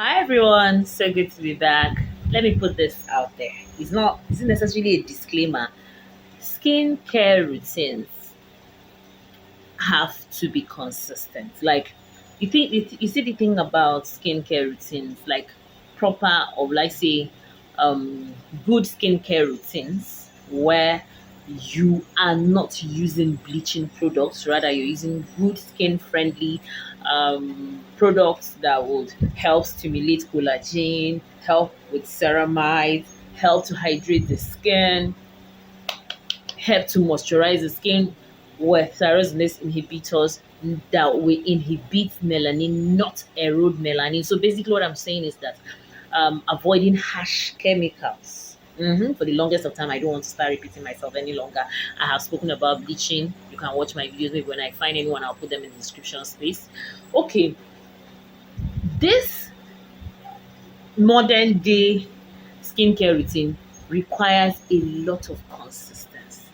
Hi everyone, so good to be back. Let me put this out there. It's not necessarily a disclaimer. Skincare routines have to be consistent. Like you see the thing about skincare routines, like proper or like say good skincare routines where you are not using bleaching products, rather you're using good skin friendly products that would help stimulate collagen, help with ceramide, help to hydrate the skin, help to moisturize the skin with thyrosinase inhibitors that will inhibit melanin, not erode melanin. So basically, what I'm saying is that avoiding harsh chemicals. For the longest of time, I don't want to start repeating myself any longer. I have spoken about bleaching. You can watch my videos. Maybe when I find anyone, I'll put them in the description space. Okay, this modern day skincare routine requires a lot of consistency.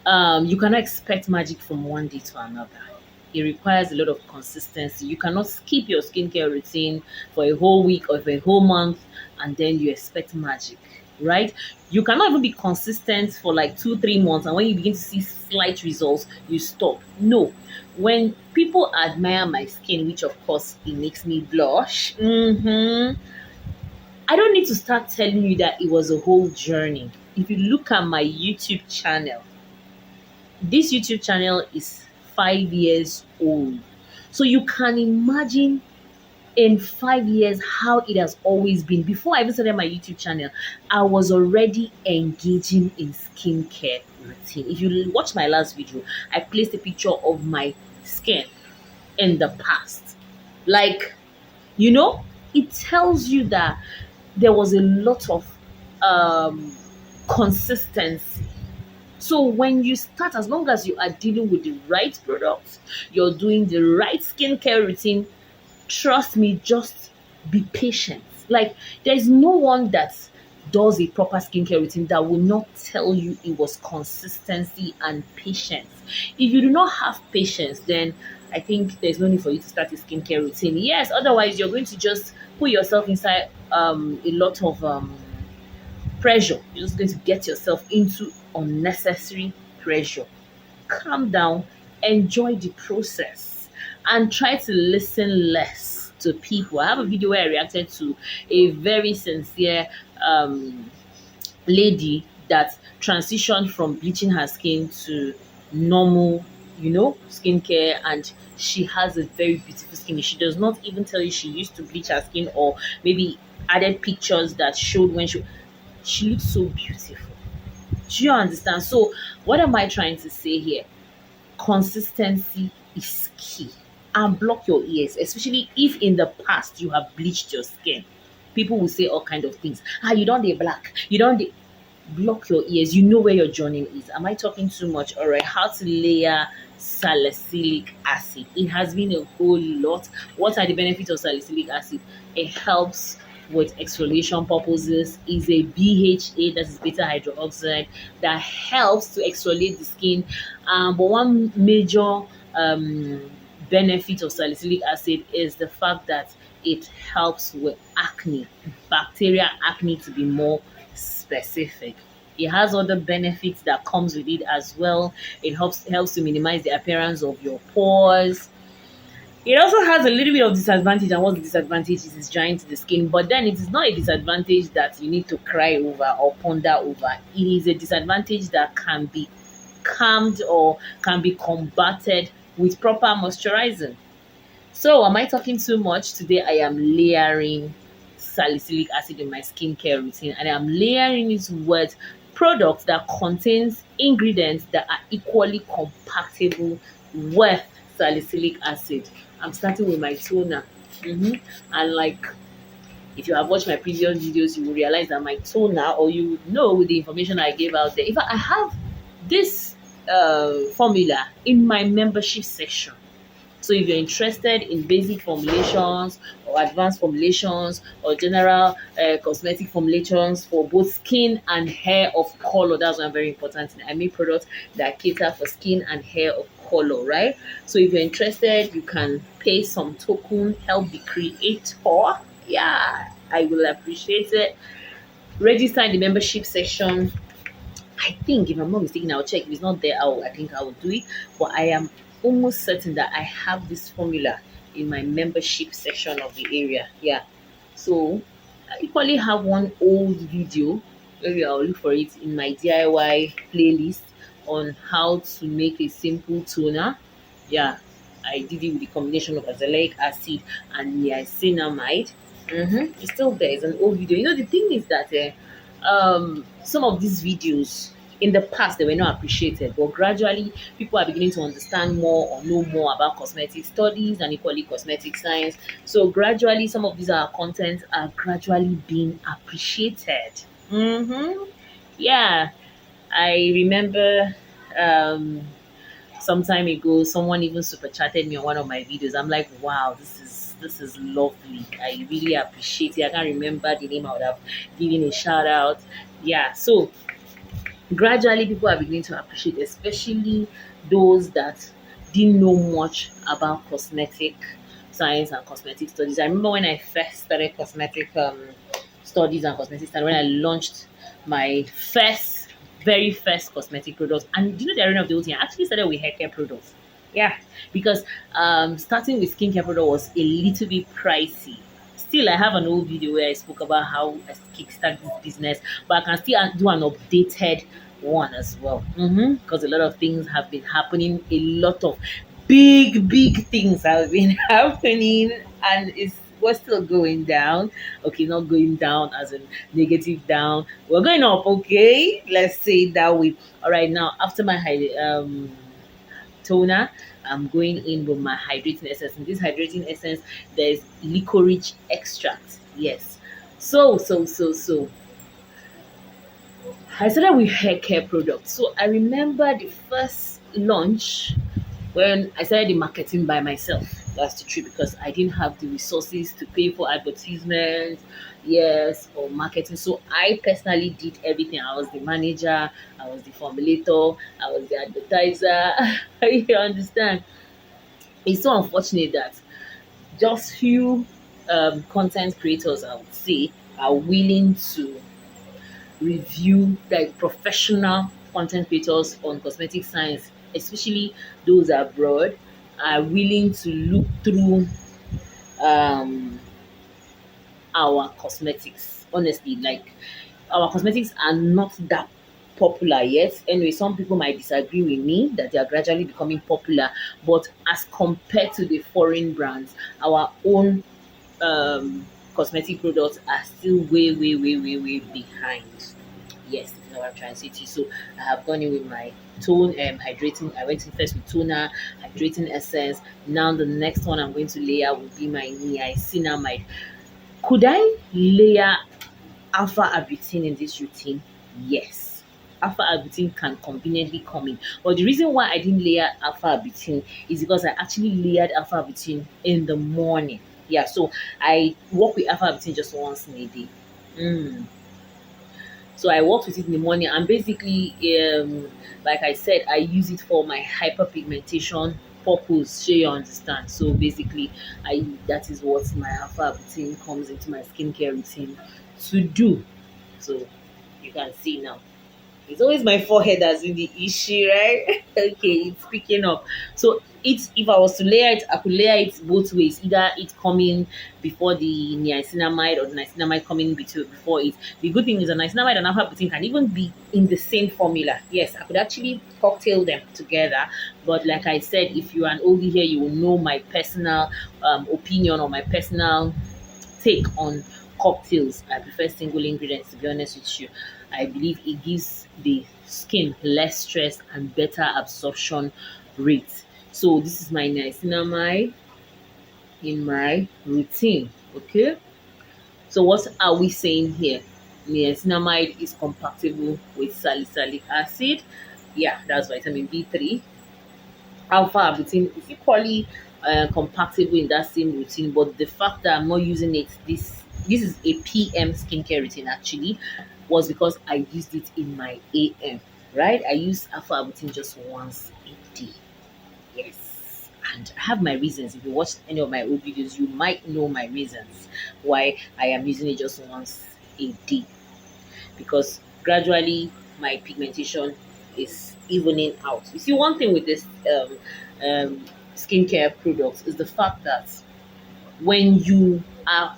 You cannot expect magic from one day to another. It requires a lot of consistency. You cannot skip your skincare routine for a whole week or for a whole month and then you expect magic, right? You cannot even be consistent for like 2, 3 months, and when you begin to see slight results, you stop. No. When people admire my skin, which of course it makes me blush, I don't need to start telling you that it was a whole journey. If you look at my YouTube channel, this YouTube channel is 5 years old. So you can imagine in 5 years how it has always been. Before I even started my YouTube channel, I was already engaging in skincare routine. If you watch my last video, I placed a picture of my skin in the past. Like, it tells you that there was a lot of consistency. So when you start, as long as you are dealing with the right products, you're doing the right skincare routine, trust me, just be patient. Like, there's no one that does a proper skincare routine that will not tell you it was consistency and patience. If you do not have patience, then I think there's no need for you to start a skincare routine. Yes, otherwise you're going to just put yourself inside a lot of pressure. You're just going to get yourself into unnecessary pressure. Calm down, enjoy the process, and try to listen less to people. I have a video where I reacted to a very sincere lady that transitioned from bleaching her skin to normal, skincare, and she has a very beautiful skin. She does not even tell you she used to bleach her skin or maybe added pictures that showed when she looks so beautiful. Do you understand? So, what am I trying to say here? Consistency is key. And block your ears, especially if in the past you have bleached your skin. People will say all kind of things. You don't dey black. You don't dey. Block your ears. You know where your journey is. Am I talking too much? All right. How to layer salicylic acid. It has been a whole lot. What are the benefits of salicylic acid? It helps with exfoliation purposes. Is a BHA, that is beta hydroxide, that helps to exfoliate the skin. But one major benefit of salicylic acid is the fact that it helps with acne, bacterial acne to be more specific. It has other benefits that comes with it as well. It helps to minimize the appearance of your pores. It also has a little bit of disadvantage, and what the disadvantage is drying to the skin. But then it is not a disadvantage that you need to cry over or ponder over. It is a disadvantage that can be calmed or can be combated with proper moisturizing. So, am I talking too much? Today, I am layering salicylic acid in my skincare routine, and I'm layering it with products that contains ingredients that are equally compatible with salicylic acid. I'm starting with my toner. And like, if you have watched my previous videos, you will realize that my toner, or you would know with the information I gave out there. In fact, I have this formula in my membership section. So if you're interested in basic formulations or advanced formulations or general cosmetic formulations for both skin and hair of color, that's one very important thing. I make products that cater for skin and hair of color, right? So if you're interested, you can pay some token, help the creator. Yeah, I will appreciate it. Register in the membership section. I think, if I'm not mistaken, I'll check. If it's not there, I think I will do it. But I am almost certain that I have this formula in my membership section of the area. Yeah. So I equally have one old video. Maybe I'll look for it in my DIY playlist on how to make a simple toner. Yeah. I did it with the combination of azelaic acid and niacinamide. It's still there. It's an old video. You know, the thing is that some of these videos in the past, they were not appreciated, but gradually people are beginning to understand more or know more about cosmetic studies and equally cosmetic science. So gradually some of these our contents are gradually being appreciated. Yeah, I remember um some time ago someone even super chatted me on one of my videos. I'm like, wow, this is lovely. I really appreciate it. I can't remember the name. I would have given a shout out. Yeah, so gradually people are beginning to appreciate, especially those that didn't know much about cosmetic science and cosmetic studies. I remember when I first started cosmetic studies and cosmetic studies, when I launched my very first cosmetic products. And do you know the irony of the whole thing? I actually started with hair care products. Yeah, because starting with skincare product was a little bit pricey. Still, I have an old video where I spoke about how I kickstart this business, but I can still do an updated one as well. Because a lot of things have been happening. A lot of big things have been happening, and we're still going down. Okay, not going down as in negative down. We're going up. Okay, let's say it that way. All right, now after my toner, I'm going in with my hydrating essence. In this hydrating essence, there's licorice extract. Yes. So I started with hair care products. So I remember the first launch when I started the marketing by myself. That's the truth, because I didn't have the resources to pay for advertisements, yes, or marketing. So I personally did everything. I was the manager, I was the formulator, I was the advertiser. You understand? It's so unfortunate that just few content creators, I would say, are willing to review, like professional content creators on cosmetic science, especially those abroad, are willing to look through um our cosmetics. Honestly, like, our cosmetics are not that popular yet. Anyway, some people might disagree with me that they are gradually becoming popular, but as compared to the foreign brands, our own cosmetic products are still way behind. Yes, this is what I'm trying to say to you. So I have gone in with my tone hydrating. I went in first with toner, hydrating essence. Now the next one I'm going to layer will be my niacinamide. Could I layer alpha arbutin in this routine? Yes. Alpha arbutin can conveniently come in. But the reason why I didn't layer alpha arbutin is because I actually layered alpha arbutin in the morning. Yeah, so I work with alpha arbutin just once in a day. So I worked with it in the morning, and basically, like I said, I use it for my hyperpigmentation purpose. Sure, you understand. So basically, I that is what my alpha routine comes into my skincare routine to do. So you can see now. It's always my forehead that's in the issue, right? Okay, it's picking up. So it's, if I was to layer it, I could layer it both ways. Either it coming before the niacinamide, or the niacinamide coming before it. The good thing is the niacinamide and alpha protein can even be in the same formula. Yes, I could actually cocktail them together. But like I said, if you're an oldie here, you will know my personal opinion, or my personal take on cocktails. I prefer single ingredients, to be honest with you. I believe it gives the skin less stress and better absorption rate. So this is my niacinamide in my routine. Okay. So what are we saying here? Niacinamide is compatible with salicylic acid. Yeah, that's vitamin B3. Alpha arbutin is equally compatible in that same routine, but the fact that I'm not using it, this is a PM skincare routine actually, was because I used it in my AM, right? I use alpha arbutin just once a day. Yes. And I have my reasons. If you watched any of my old videos, you might know my reasons why I am using it just once a day. Because gradually my pigmentation is evening out. You see, one thing with this skincare products is the fact that when you are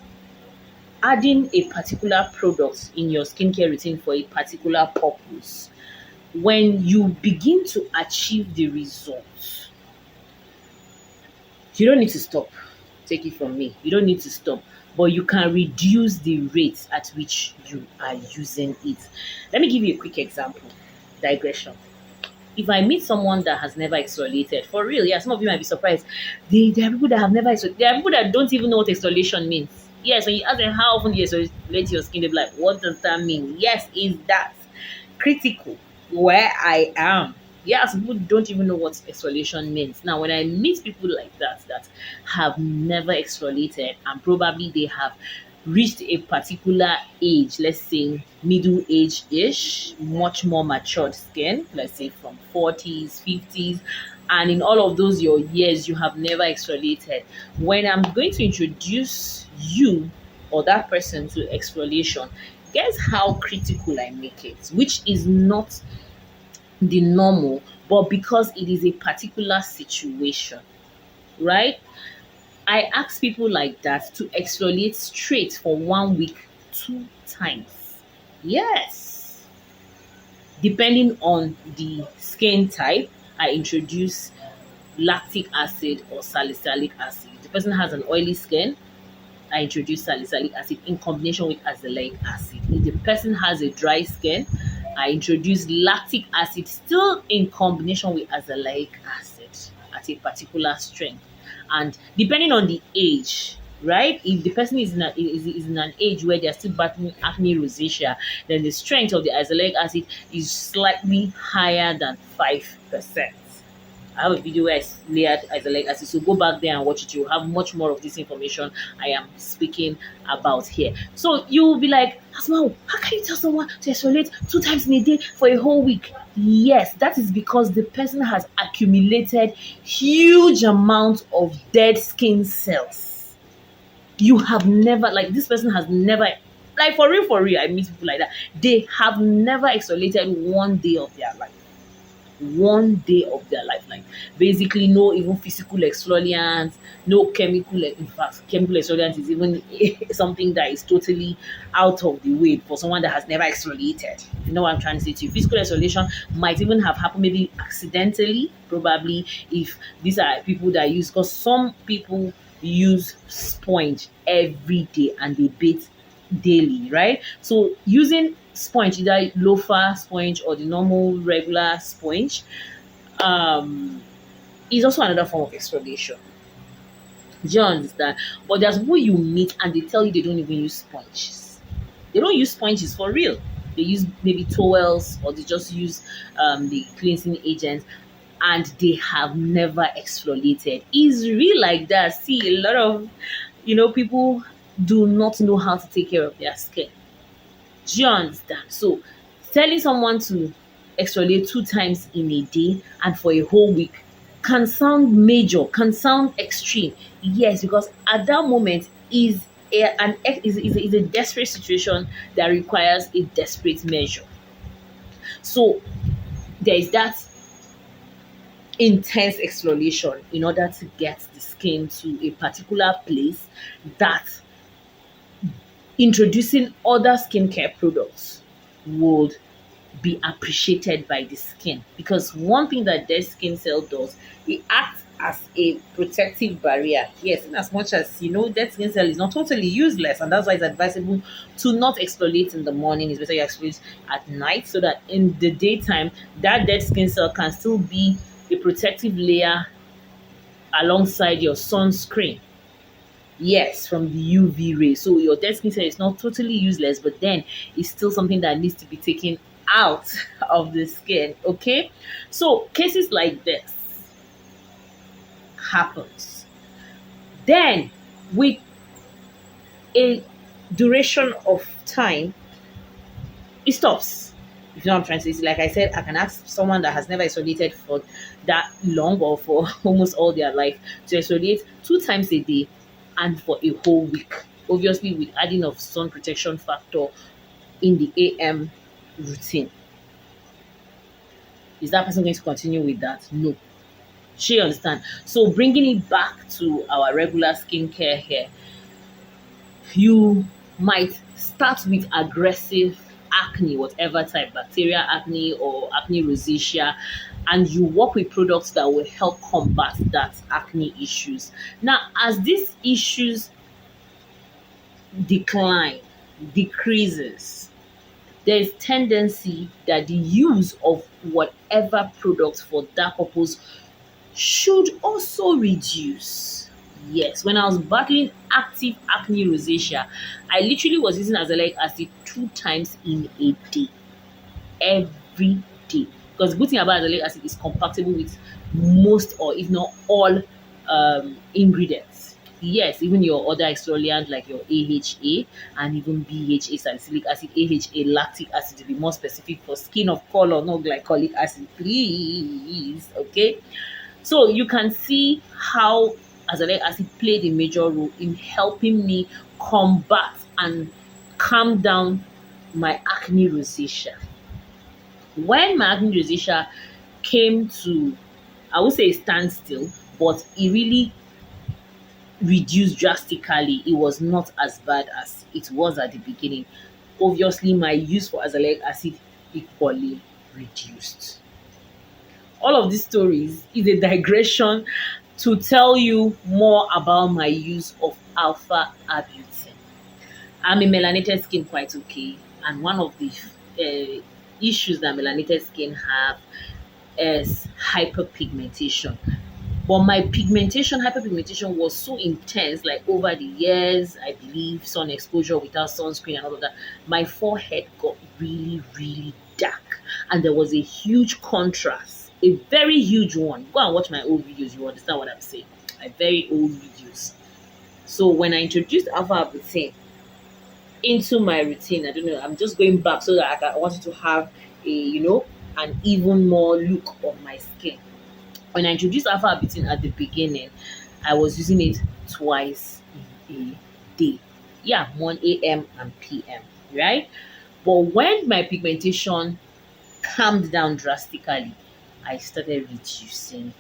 adding a particular product in your skincare routine for a particular purpose, when you begin to achieve the results, you don't need to stop. Take it from me. You don't need to stop, but you can reduce the rate at which you are using it. Let me give you a quick example. Digression. If I meet someone that has never exfoliated, for real, yeah, some of you might be surprised. There are people that have never exfoliated. There are people that don't even know what exfoliation means. Yes, when you ask them how often do you exfoliate your skin, they're like, what does that mean? Yes, is that critical where I am? Yes, people don't even know what exfoliation means. Now, when I meet people like that that have never exfoliated and probably they have reached a particular age, let's say middle age ish, much more matured skin, let's say from 40s, 50s, and in all of those your years you have never exfoliated. When I'm going to introduce you or that person to exfoliation, guess how critical I make it, which is not the normal, but because it is a particular situation, right? I ask people like that to exfoliate straight for 1 week, 2 times. Yes. Depending on the skin type, I introduce lactic acid or salicylic acid. If the person has an oily skin, I introduce salicylic acid in combination with azelaic acid. If the person has a dry skin, I introduce lactic acid still in combination with azelaic acid at a particular strength. And depending on the age, right? If the person is in an age where they're still battling acne rosacea, then the strength of the azelaic acid is slightly higher than 5%. I have a video where I layered azelaic acid, so go back there and watch it. You'll have much more of this information I am speaking about here. So you will be like, Asmau, how can you tell someone to exfoliate 2 times in a day for a whole week? Yes, that is because the person has accumulated huge amounts of dead skin cells. You have never, like, this person has never, like, for real, I meet people like that. They have never exfoliated 1 day of their life. 1 day of their life, like basically no even physical exfoliants, no chemical. In fact, chemical exfoliant is even something that is totally out of the way for someone that has never exfoliated. You know what I'm trying to say to you? Physical exfoliation might even have happened maybe accidentally, probably, if these are people that use, because some people use sponge every day and they bathe daily, right? So using sponge, either loafer sponge or the normal regular sponge, is also another form of exfoliation. Do you understand? But there's people you meet and they tell you they don't even use sponges. They don't use sponges for real. They use maybe towels or they just use the cleansing agents, and they have never exfoliated. It's real like that. See, a lot of people do not know how to take care of their skin. Do you understand? So telling someone to exfoliate 2 times in a day and for a whole week can sound major, can sound extreme. Yes, because at that moment is a desperate situation that requires a desperate measure. So there is that intense exfoliation in order to get the skin to a particular place that introducing other skincare products would be appreciated by the skin. Because one thing that dead skin cell does, it acts as a protective barrier. Yes, in as much as dead skin cell is not totally useless, and that's why it's advisable to not exfoliate in the morning. It's better you exfoliate at night, so that in the daytime that dead skin cell can still be a protective layer alongside your sunscreen. Yes, from the UV ray. So your dead skin cell is not totally useless, but then it's still something that needs to be taken out of the skin. Okay, so cases like this happens. Then with a duration of time, it stops. If you know what I'm trying to say, like I said, I can ask someone that has never exfoliated for that long or for almost all their life to exfoliate 2 times a day and for a whole week. Obviously, with adding of sun protection factor in the AM routine. Is that person going to continue with that? No. She understand. So bringing it back to our regular skincare here, you might start with aggressive acne, whatever type, bacterial acne or acne rosacea, and you work with products that will help combat that acne issues. Now, as these issues decline, decreases, there is tendency that the use of whatever product for that purpose should also reduce. Yes, when I was battling active acne rosacea, I literally was using azelaic acid 2 times in a day, every day. Because the good thing about azelaic acid is compatible with most or if not all ingredients. Yes, even your other exfoliant like your AHA and even BHA, salicylic acid, AHA, lactic acid to be more specific for skin of color, no glycolic acid, please. Okay. So you can see how azelaic acid played a major role in helping me combat and calm down my acne rosacea. When my acne rosacea came to, I would say, a standstill, but it really reduced drastically. It was not as bad as it was at the beginning. Obviously, my use for azelaic acid equally reduced. All of these stories is a digression to tell you more about my use of alpha arbutin. I'm a melanated skin quite okay, and one of the issues that melanated skin have is hyperpigmentation. But my hyperpigmentation was so intense, like over the years, I believe, sun exposure without sunscreen and all of that, my forehead got really, really dark. And there was a huge contrast, a very huge one. Go and watch my old videos, you understand what I'm saying. My very old videos. So when I introduced alpha arbutin into my routine, I don't know, I'm just going back so that I wanted to have an even more look of my skin. When I introduced alpha arbutin at the beginning, I was using it twice in a day. Yeah, 1 a.m. and p.m. Right? But when my pigmentation calmed down drastically, I started reducing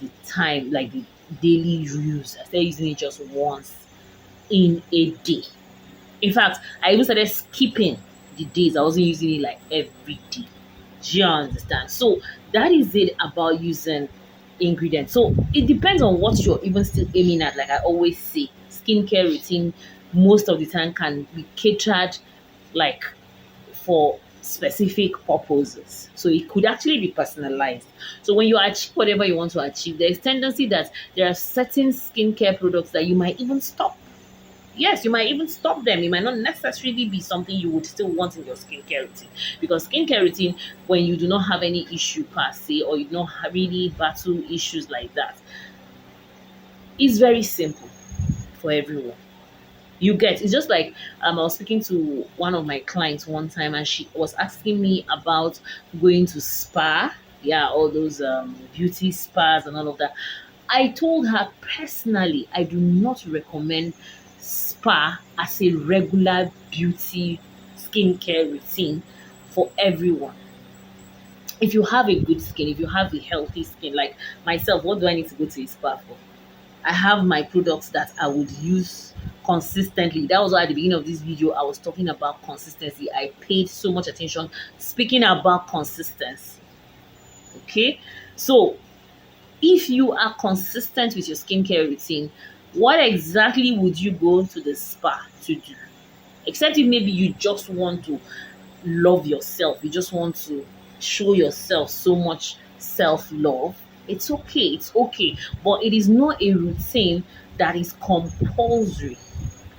the time, like the daily use. I started using it just once in a day. In fact, I even started skipping the days. I wasn't using it like every day. Do you understand? So that is it about using ingredients. So it depends on what you're even still aiming at. Like I always say, skincare routine most of the time can be catered like for specific purposes. So it could actually be personalized. So when you achieve whatever you want to achieve, there's tendency that there are certain skincare products that you might even stop. Yes, you might even stop them. It might not necessarily be something you would still want in your skincare routine. Because skincare routine, when you do not have any issue per se, or you don't really battle issues like that, is very simple for everyone. You get, it's just like I was speaking to one of my clients one time, and she was asking me about going to spa, yeah, all those beauty spas and all of that. I told her personally, I do not recommend spa as a regular beauty skincare routine for everyone. If you have a good skin, if you have a healthy skin, like myself, what do I need to go to a spa for? I have my products that I would use consistently. That was why at the beginning of this video I was talking about consistency. I paid so much attention speaking about consistency. Okay, so if you are consistent with your skincare routine, what exactly would you go to the spa to do? Except if maybe you just want to love yourself, you just want to show yourself so much self-love. It's okay, but it is not a routine that is compulsory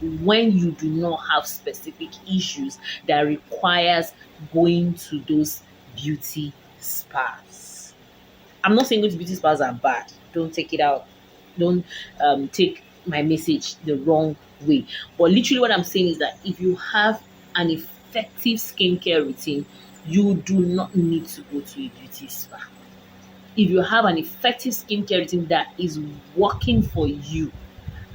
when you do not have specific issues that requires going to those beauty spas. I'm not saying going to beauty spas are bad. Don't take it out. Don't take my message the wrong way. But literally what I'm saying is that if you have an effective skincare routine, You do not need to go to a beauty spa. If you have an effective skincare routine that is working for you,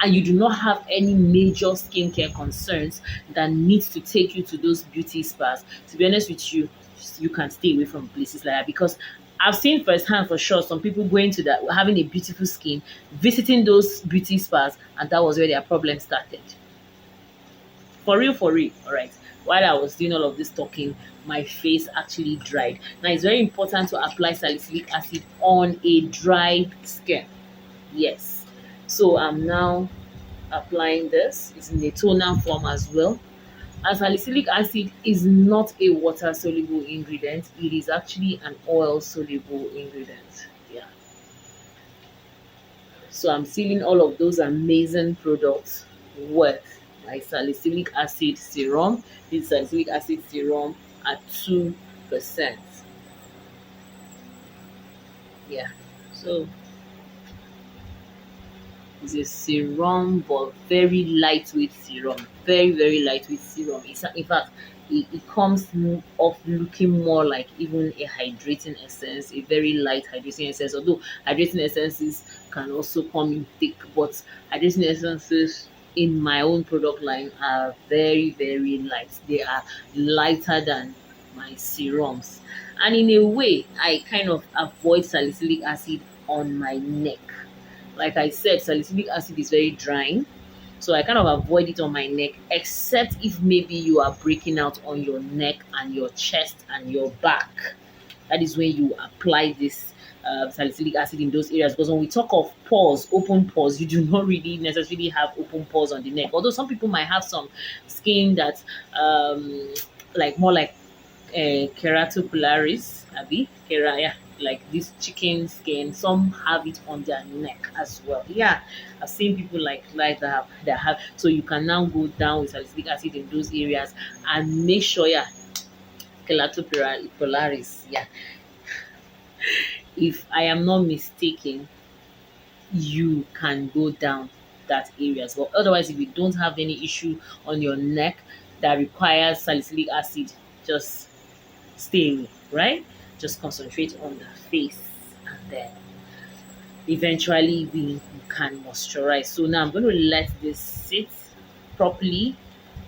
and you do not have any major skincare concerns that needs to take you to those beauty spas, to be honest with you, you can stay away from places like that, because I've seen firsthand for sure some people going to that, having a beautiful skin, visiting those beauty spas, and that was where their problem started. For real, for real. All right. While I was doing all of this talking, my face actually dried. Now, it's very important to apply salicylic acid on a dry skin. Yes. So I'm now applying this. It's in a toner form as well. And salicylic acid is not a water soluble ingredient, it is actually an oil soluble ingredient. Yeah. So I'm sealing all of those amazing products with my salicylic acid serum. This salicylic acid serum at 2%. Yeah. So it's a serum, but very lightweight serum. Very lightweight serum. It's, in fact, it comes off looking more like even a hydrating essence, a very light hydrating essence. Although hydrating essences can also come in thick, but hydrating essences in my own product line are very light. They are lighter than my serums. And in a way, I kind of avoid salicylic acid on my neck. Like I said, salicylic acid is very drying, so I kind of avoid it on my neck, except if maybe you are breaking out on your neck and your chest and your back. That is when you apply this salicylic acid in those areas. Because when we talk of pores, open pores, you do not really necessarily have open pores on the neck. Although some people might have some skin that like more like keratopolaris, yeah, like this chicken skin. Some have it on their neck as well. Yeah, I've seen people like that have. So you can now go down with salicylic acid in those areas and make sure, yeah, keratopolaris. Yeah, if I am not mistaken, you can go down that areas. But otherwise, if you don't have any issue on your neck that requires salicylic acid, just stay away, right? Just concentrate on the face, and then eventually we can moisturize. So now I'm going to let this sit properly,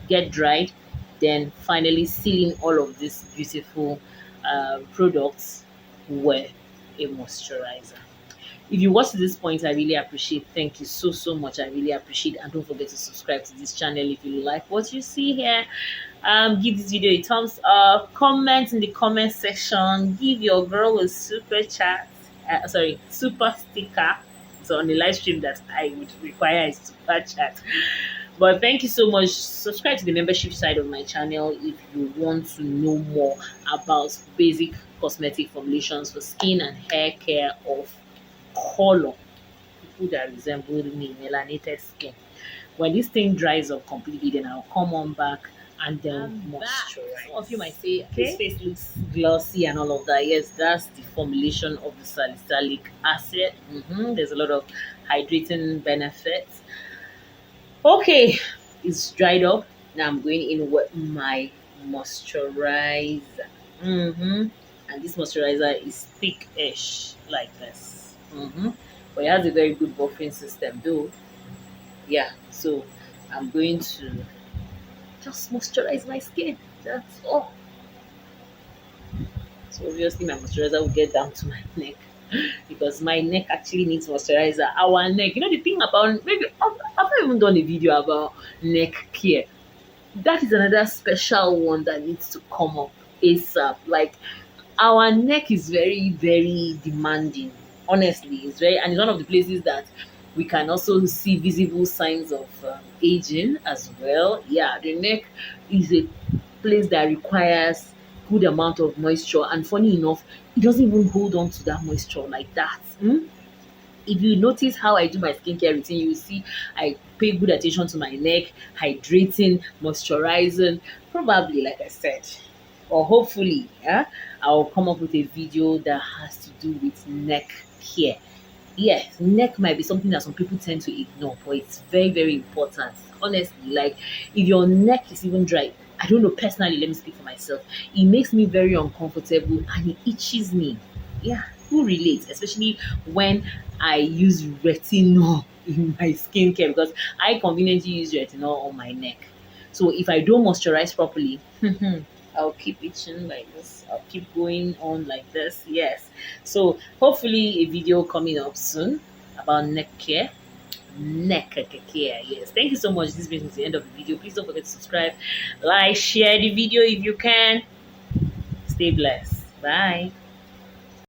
get dried, then finally sealing all of these beautiful products with a moisturizer. If you watch to this point, I really appreciate. Thank you so much. I really appreciate. And don't forget to subscribe to this channel if you like what you see here. Give this video a thumbs up. Comment in the comment section. Give your girl a super chat. Super sticker. So on the live stream that I would require a super chat. But thank you so much. Subscribe to the membership side of my channel if you want to know more about basic cosmetic formulations for skin and hair care of color, people that resemble me, melanated skin. When this thing dries up completely, then I'll come on back and then moisturize. Some of you might say, this face looks glossy and all of that. Yes, that's the formulation of the salicylic acid. There's a lot of hydrating benefits. Okay, it's dried up. Now I'm going in with my moisturizer. And this moisturizer is thick-ish like this. But it has a very good buffering system though. Yeah, so I'm going to just moisturize my skin. That's all. So obviously my moisturizer will get down to my neck because my neck actually needs moisturizer. Our neck, you know, the thing about, maybe I've not even done a video about neck care. That is another special one that needs to come up ASAP. Like, our neck is very demanding. Honestly, it's very, and it's one of the places that we can also see visible signs of aging as well. Yeah, the neck is a place that requires good amount of moisture, and funny enough, it doesn't even hold on to that moisture like that. If you notice how I do my skincare routine, you will see I pay good attention to my neck, hydrating, moisturizing. Probably, like I said, or hopefully, yeah, I'll come up with a video that has to do with neck care. Yes, neck might be something that some people tend to ignore, but it's very important. honestly, like if your neck is even dry, I don't know, personally, let me speak for myself, it makes me very uncomfortable and it itches me. Yeah, who relates? Especially when I use retinol in my skincare, because I conveniently use retinol on my neck. So if I don't moisturize properly, I'll keep itching like this. I'll keep going on like this. Yes. So hopefully a video coming up soon about neck care. Neck care. Yes. Thank you so much. This brings me to the end of the video. Please don't forget to subscribe, like, share the video if you can. Stay blessed. Bye.